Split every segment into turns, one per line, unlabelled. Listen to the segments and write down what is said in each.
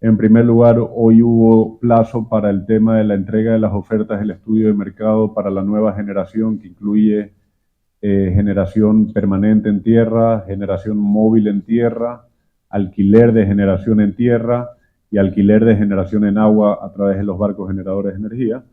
En primer lugar, hoy hubo plazo para el tema de la entrega de las ofertas del estudio de mercado para la nueva generación, que incluye generación permanente en tierra, generación móvil en tierra, alquiler de generación en tierra y alquiler de generación en agua a través de los barcos generadores de energía.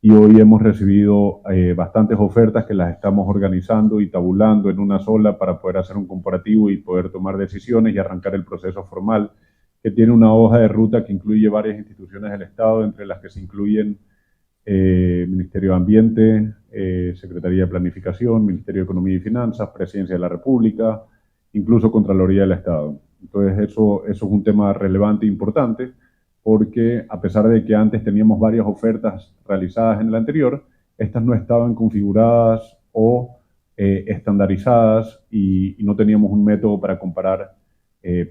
Y hoy hemos recibido bastantes ofertas que las estamos organizando y tabulando en una sola para poder hacer un comparativo y poder tomar decisiones y arrancar el proceso formal, que tiene una hoja de ruta que incluye varias instituciones del Estado, entre las que se incluyen Ministerio de Ambiente, Secretaría de Planificación, Ministerio de Economía y Finanzas, Presidencia de la República, incluso Contraloría del Estado. Entonces eso es un tema relevante e importante, porque a pesar de que antes teníamos varias ofertas realizadas en el anterior, estas no estaban configuradas o estandarizadas y no teníamos un método para comparar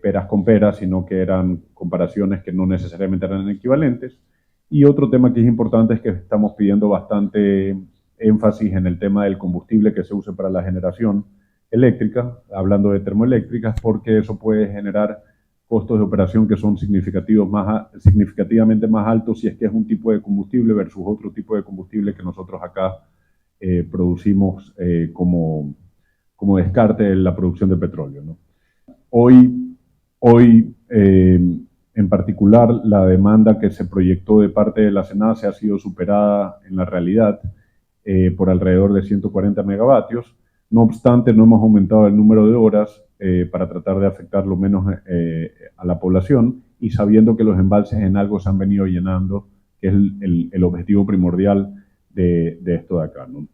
peras con peras, sino que eran comparaciones que no necesariamente eran equivalentes. Y otro tema que es importante es que estamos pidiendo bastante énfasis en el tema del combustible que se use para la generación eléctrica, hablando de termoeléctricas, porque eso puede generar costos de operación que son significativamente más altos si es que es un tipo de combustible versus otro tipo de combustible que nosotros acá producimos como descarte de la producción de petróleo, ¿no? Hoy en particular, la demanda que se proyectó de parte de la SENACE ha sido superada en la realidad por alrededor de 140 megavatios. No obstante, no hemos aumentado el número de horas para tratar de afectar lo menos a la población, y sabiendo que los embalses en algo se han venido llenando, que es el objetivo primordial de esto de acá, ¿no?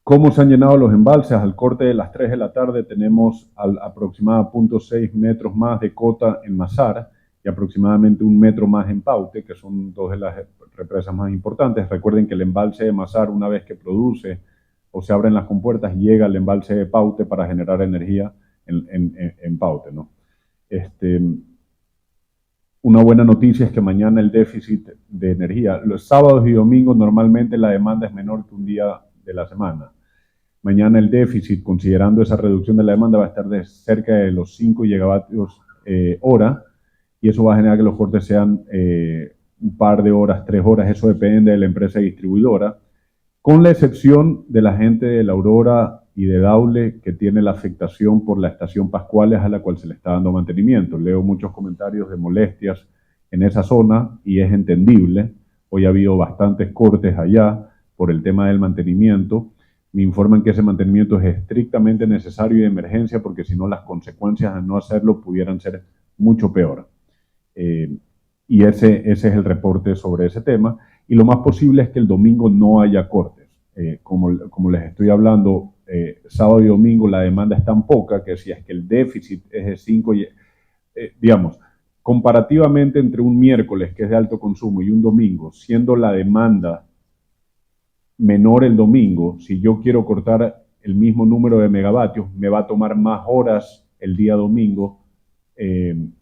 ¿Cómo se han llenado los embalses? Al corte de las 3 de la tarde tenemos aproximadamente 0.6 metros más de cota en Mazar y aproximadamente 1 metro más en Paute, que son dos de las represas más importantes. Recuerden que el embalse de Mazar, una vez que produce o se abren las compuertas, llega al embalse de Paute para generar energía en Paute, ¿no? Una buena noticia es que mañana el déficit de energía, los sábados y domingos normalmente la demanda es menor que un día de la semana. Mañana el déficit, considerando esa reducción de la demanda, va a estar de cerca de los 5 gigavatios hora, y eso va a generar que los cortes sean un par de horas, 3 horas, eso depende de la empresa distribuidora, con la excepción de la gente de La Aurora y de Daule, que tiene la afectación por la estación Pascuales, a la cual se le está dando mantenimiento. Leo muchos comentarios de molestias en esa zona y es entendible. Hoy ha habido bastantes cortes allá por el tema del mantenimiento. Me informan que ese mantenimiento es estrictamente necesario y de emergencia, porque si no las consecuencias de no hacerlo pudieran ser mucho peor. Y ese es el reporte sobre ese tema. Y lo más posible es que el domingo no haya cortes. Como les estoy hablando, sábado y domingo la demanda es tan poca que si es que el déficit es de 5, digamos, comparativamente entre un miércoles que es de alto consumo y un domingo, siendo la demanda menor el domingo, si yo quiero cortar el mismo número de megavatios, me va a tomar más horas el día domingo,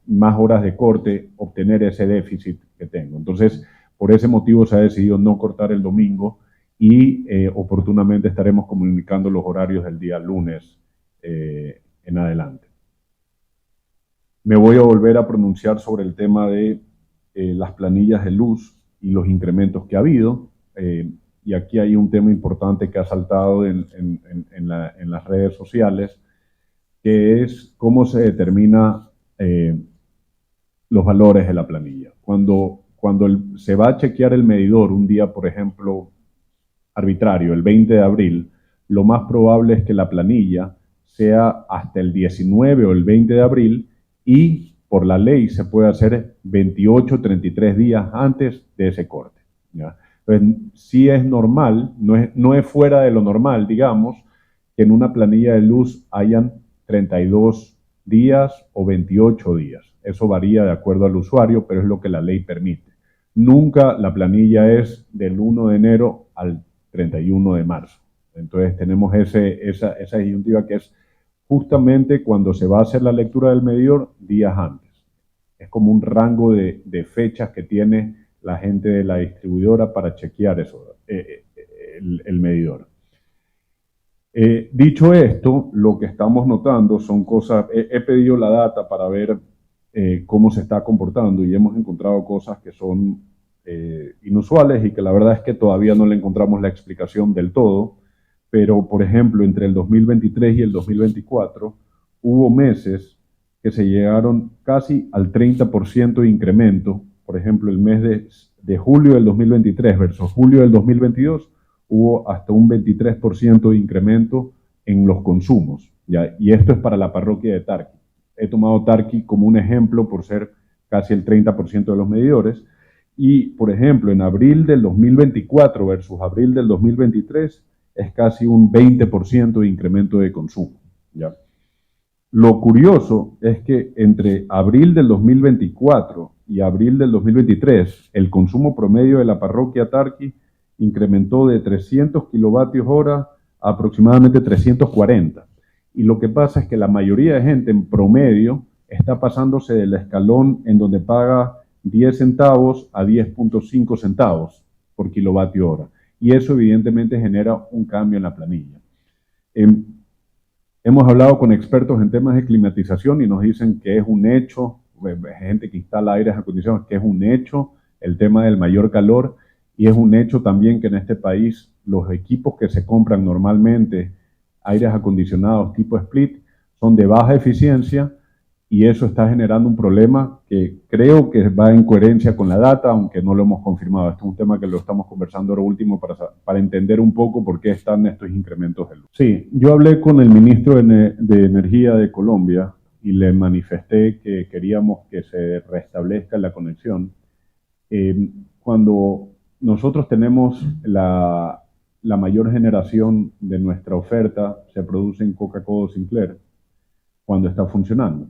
más horas de corte, obtener ese déficit que tengo. Entonces, por ese motivo se ha decidido no cortar el domingo y oportunamente estaremos comunicando los horarios del día lunes en adelante. Me voy a volver a pronunciar sobre el tema de las planillas de luz y los incrementos que ha habido. Y aquí hay un tema importante que ha saltado en las redes sociales, que es cómo se determina los valores de la planilla. Cuando se va a chequear el medidor un día, por ejemplo, arbitrario, el 20 de abril, lo más probable es que la planilla sea hasta el 19 o el 20 de abril, y por la ley se puede hacer 28, 33 días antes de ese corte, ¿ya? Entonces, sí es normal, no es fuera de lo normal, digamos, que en una planilla de luz hayan 32 días o 28 días. Eso varía de acuerdo al usuario, pero es lo que la ley permite. Nunca la planilla es del 1 de enero al 31 de marzo. Entonces tenemos esa disyuntiva, que es justamente cuando se va a hacer la lectura del medidor días antes. Es como un rango de fechas que tiene la gente de la distribuidora para chequear eso, el medidor. Dicho esto, lo que estamos notando son cosas, he pedido la data para ver cómo se está comportando y hemos encontrado cosas que son inusuales y que la verdad es que todavía no le encontramos la explicación del todo, pero por ejemplo, entre el 2023 y el 2024 hubo meses que se llegaron casi al 30% de incremento. Por ejemplo, el mes de julio del 2023 versus julio del 2022 hubo hasta un 23% de incremento en los consumos, ¿ya? Y esto es para la parroquia de Tarqui. He tomado Tarqui como un ejemplo por ser casi el 30% de los medidores. Y, por ejemplo, en abril del 2024 versus abril del 2023 es casi un 20% de incremento de consumo, ¿ya? Lo curioso es que entre abril del 2024 y abril del 2023, el consumo promedio de la parroquia Tarqui incrementó de 300 kilovatios hora a aproximadamente 340. Y lo que pasa es que la mayoría de gente en promedio está pasándose del escalón en donde paga 10 centavos a 10.5 centavos por kilovatio hora. Y eso evidentemente genera un cambio en la planilla. Hemos hablado con expertos en temas de climatización y nos dicen que es un hecho, gente que instala aires acondicionados, que es un hecho el tema del mayor calor, y es un hecho también que en este país los equipos que se compran normalmente, aires acondicionados tipo split, son de baja eficiencia y eso está generando un problema que creo que va en coherencia con la data, aunque no lo hemos confirmado. Este es un tema que lo estamos conversando ahora último para entender un poco por qué están estos incrementos de luz. Sí, yo hablé con el ministro de Energía de Colombia y le manifesté que queríamos que se restablezca la conexión. Cuando nosotros tenemos la mayor generación de nuestra oferta, se produce en Coca-Cola Sinclair, cuando está funcionando.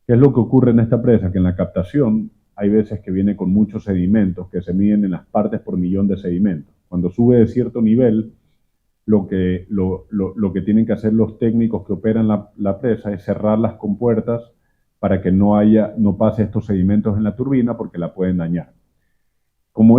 ¿Qué es lo que ocurre en esta presa? Que en la captación hay veces que viene con muchos sedimentos que se miden en las partes por millón de sedimentos. Cuando sube de cierto nivel, lo que tienen que hacer los técnicos que operan la presa es cerrar las compuertas para que no pase estos sedimentos en la turbina porque la pueden dañar. Como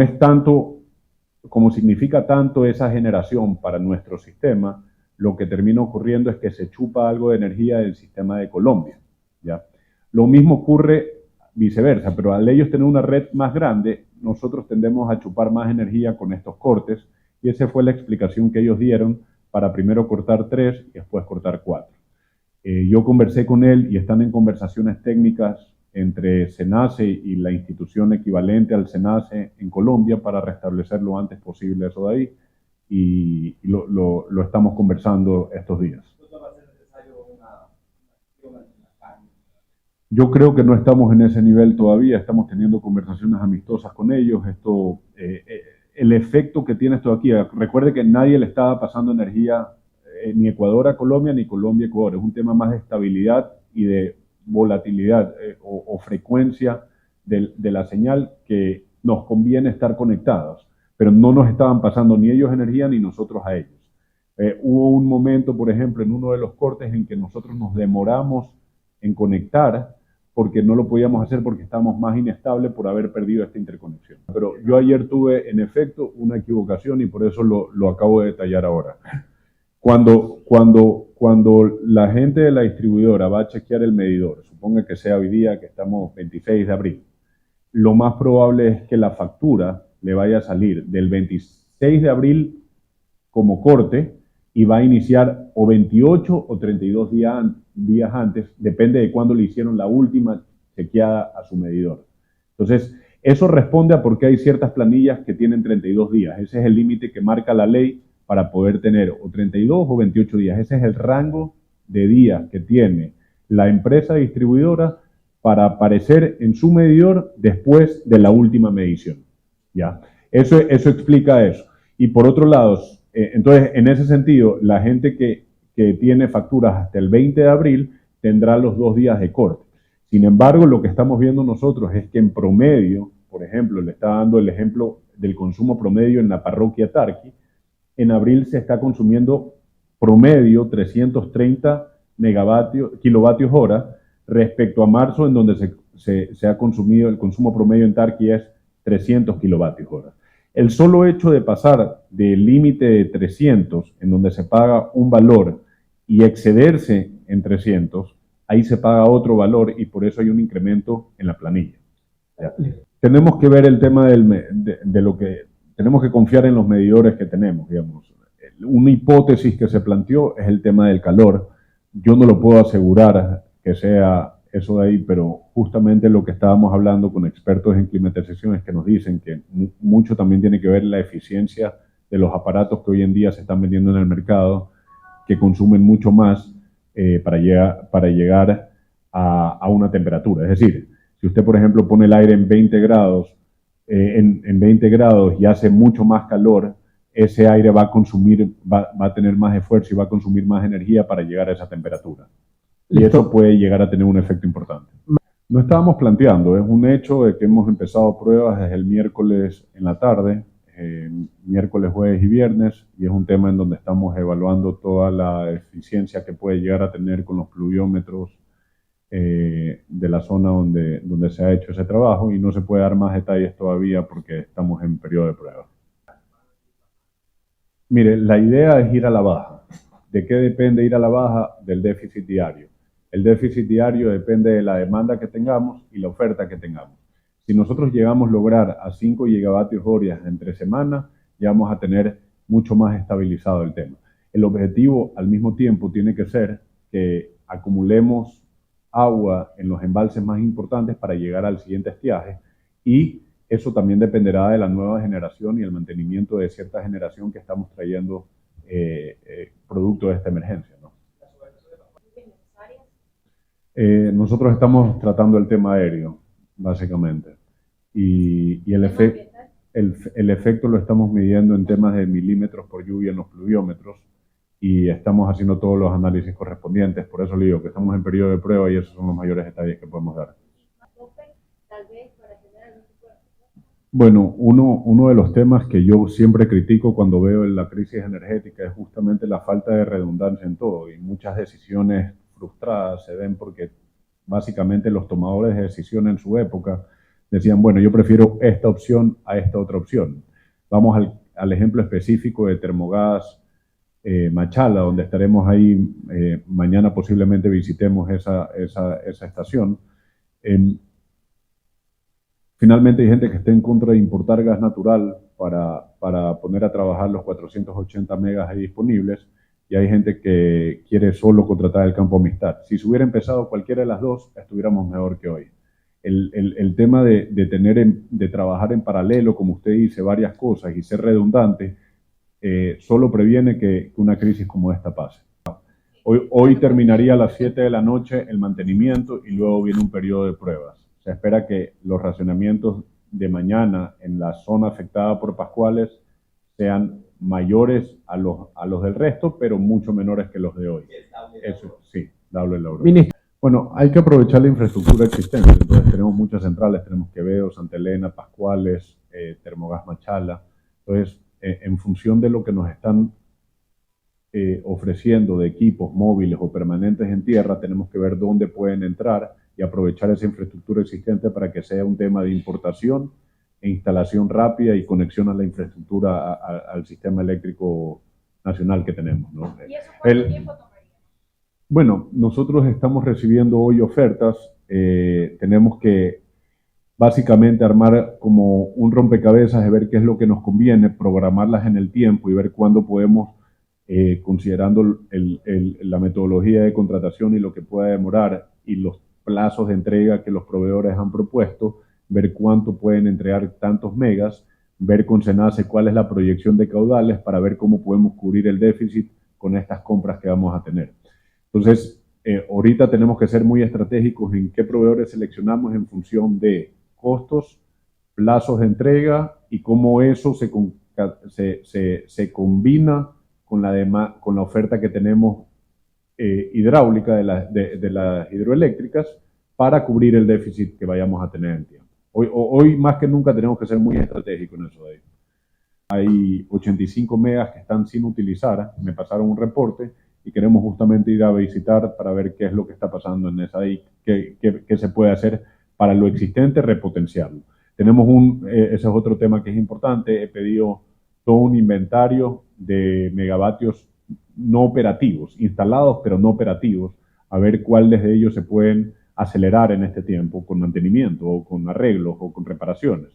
significa tanto esa generación para nuestro sistema, lo que termina ocurriendo es que se chupa algo de energía del sistema de Colombia, ¿ya? Lo mismo ocurre viceversa, pero al ellos tener una red más grande, nosotros tendemos a chupar más energía con estos cortes, y esa fue la explicación que ellos dieron para primero cortar 3 y después cortar 4. Yo conversé con él y están en conversaciones técnicas entre SENACE y la institución equivalente al SENACE en Colombia para restablecer lo antes posible eso de ahí, y lo estamos conversando estos días. Yo creo que no estamos en ese nivel todavía, estamos teniendo conversaciones amistosas con ellos. El efecto que tiene esto aquí, recuerde que nadie le estaba pasando energía ni Ecuador a Colombia, ni Colombia a Ecuador. Es un tema más de estabilidad y de volatilidad o frecuencia de la señal que nos conviene estar conectados, pero no nos estaban pasando ni ellos energía ni nosotros a ellos. Hubo un momento, por ejemplo, en uno de los cortes en que nosotros nos demoramos en conectar porque no lo podíamos hacer porque estábamos más inestables por haber perdido esta interconexión. Pero yo ayer tuve, en efecto, una equivocación y por eso lo acabo de detallar ahora. Cuando la gente de la distribuidora va a chequear el medidor, suponga que sea hoy día, que estamos 26 de abril, lo más probable es que la factura le vaya a salir del 26 de abril como corte y va a iniciar o 28 o 32 días antes, depende de cuándo le hicieron la última chequeada a su medidor. Entonces, eso responde a por qué hay ciertas planillas que tienen 32 días. Ese es el límite que marca la ley para poder tener o 32 o 28 días. Ese es el rango de días que tiene la empresa distribuidora para aparecer en su medidor después de la última medición, ¿ya? Eso explica eso. Y por otro lado, entonces, en ese sentido, la gente que tiene facturas hasta el 20 de abril tendrá los 2 días de corte. Sin embargo, lo que estamos viendo nosotros es que en promedio, por ejemplo, le está dando el ejemplo del consumo promedio en la parroquia Tarqui, en abril se está consumiendo promedio 330 kilovatios hora respecto a marzo, en donde se ha consumido, el consumo promedio en Tarqui es 300 kilovatios hora. El solo hecho de pasar del límite de 300, en donde se paga un valor, y excederse en 300, ahí se paga otro valor y por eso hay un incremento en la planilla. ¿Ya? Tenemos que ver el tema de lo que tenemos que confiar en los medidores que tenemos, digamos. Una hipótesis que se planteó es el tema del calor. Yo no lo puedo asegurar que sea eso de ahí, pero justamente lo que estábamos hablando con expertos en climatización es que nos dicen que mucho también tiene que ver la eficiencia de los aparatos que hoy en día se están vendiendo en el mercado, que consumen mucho más para llegar a una temperatura. Es decir, si usted, por ejemplo, pone el aire en 20 grados, en 20 grados y hace mucho más calor, ese aire va a tener más esfuerzo y va a consumir más energía para llegar a esa temperatura. Y eso puede llegar a tener un efecto importante. No estábamos planteando, es un hecho de que hemos empezado pruebas desde el miércoles en la tarde, miércoles, jueves y viernes, y es un tema en donde estamos evaluando toda la eficiencia que puede llegar a tener con los pluviómetros de la zona donde se ha hecho ese trabajo, y no se puede dar más detalles todavía porque estamos en periodo de prueba. Mire, la idea es ir a la baja. ¿De qué depende ir a la baja? Del déficit diario. El déficit diario depende de la demanda que tengamos y la oferta que tengamos. Si nosotros llegamos a lograr a 5 gigavatios hora entre semanas, ya vamos a tener mucho más estabilizado el tema. El objetivo al mismo tiempo tiene que ser que acumulemos agua en los embalses más importantes para llegar al siguiente estiaje, y eso también dependerá de la nueva generación y el mantenimiento de cierta generación que estamos trayendo producto de esta emergencia, ¿no? Nosotros estamos tratando el tema aéreo, básicamente, y el efecto lo estamos midiendo en temas de milímetros por lluvia en los pluviómetros, y estamos haciendo todos los análisis correspondientes. Por eso le digo que estamos en periodo de prueba y esos son los mayores detalles que podemos dar. Bueno, uno de los temas que yo siempre critico cuando veo la crisis energética es justamente la falta de redundancia en todo, y muchas decisiones frustradas se ven porque básicamente los tomadores de decisión en su época decían, bueno, yo prefiero esta opción a esta otra opción. Vamos al ejemplo específico de Termogas Machala, donde estaremos ahí mañana, posiblemente visitemos esa estación. Finalmente hay gente que está en contra de importar gas natural para poner a trabajar los 480 megas ahí disponibles, y hay gente que quiere solo contratar el campo Amistad. Si se hubiera empezado cualquiera de las dos, estuviéramos mejor que hoy. El tema de trabajar en paralelo, como usted dice, varias cosas y ser redundante, solo previene que una crisis como esta pase. Hoy terminaría a las 7 de la noche el mantenimiento y luego viene un periodo de pruebas. Se espera que los racionamientos de mañana en la zona afectada por Pascuales sean mayores a los del resto, pero mucho menores que los de hoy. Eso sí, dable el euro. Bueno, hay que aprovechar la infraestructura existente. Entonces tenemos muchas centrales, tenemos Quevedo, Santa Elena, Pascuales, Termogas Machala. Entonces, en función de lo que nos están ofreciendo de equipos móviles o permanentes en tierra, tenemos que ver dónde pueden entrar y aprovechar esa infraestructura existente para que sea un tema de importación e instalación rápida y conexión a la infraestructura, al sistema eléctrico nacional que tenemos, ¿no?
¿Y eso cuánto tiempo tomaría?
Bueno, nosotros estamos recibiendo hoy ofertas. Tenemos que básicamente armar como un rompecabezas de ver qué es lo que nos conviene, programarlas en el tiempo y ver cuándo podemos, considerando la metodología de contratación y lo que pueda demorar y los plazos de entrega que los proveedores han propuesto, ver cuánto pueden entregar tantos megas, ver con SENACE cuál es la proyección de caudales para ver cómo podemos cubrir el déficit con estas compras que vamos a tener. Entonces, ahorita tenemos que ser muy estratégicos en qué proveedores seleccionamos en función de costos, plazos de entrega y cómo eso se combina con la oferta que tenemos hidráulica de las hidroeléctricas para cubrir el déficit que vayamos a tener en tiempo. Hoy más que nunca tenemos que ser muy estratégicos en eso de ahí. Hay 85 megas que están sin utilizar, me pasaron un reporte y queremos justamente ir a visitar para ver qué es lo que está pasando en esa ahí, qué se puede hacer para lo existente, repotenciarlo. Tenemos ese es otro tema que es importante, he pedido todo un inventario de megavatios no operativos, instalados pero no operativos, a ver cuáles de ellos se pueden acelerar en este tiempo con mantenimiento o con arreglos o con reparaciones.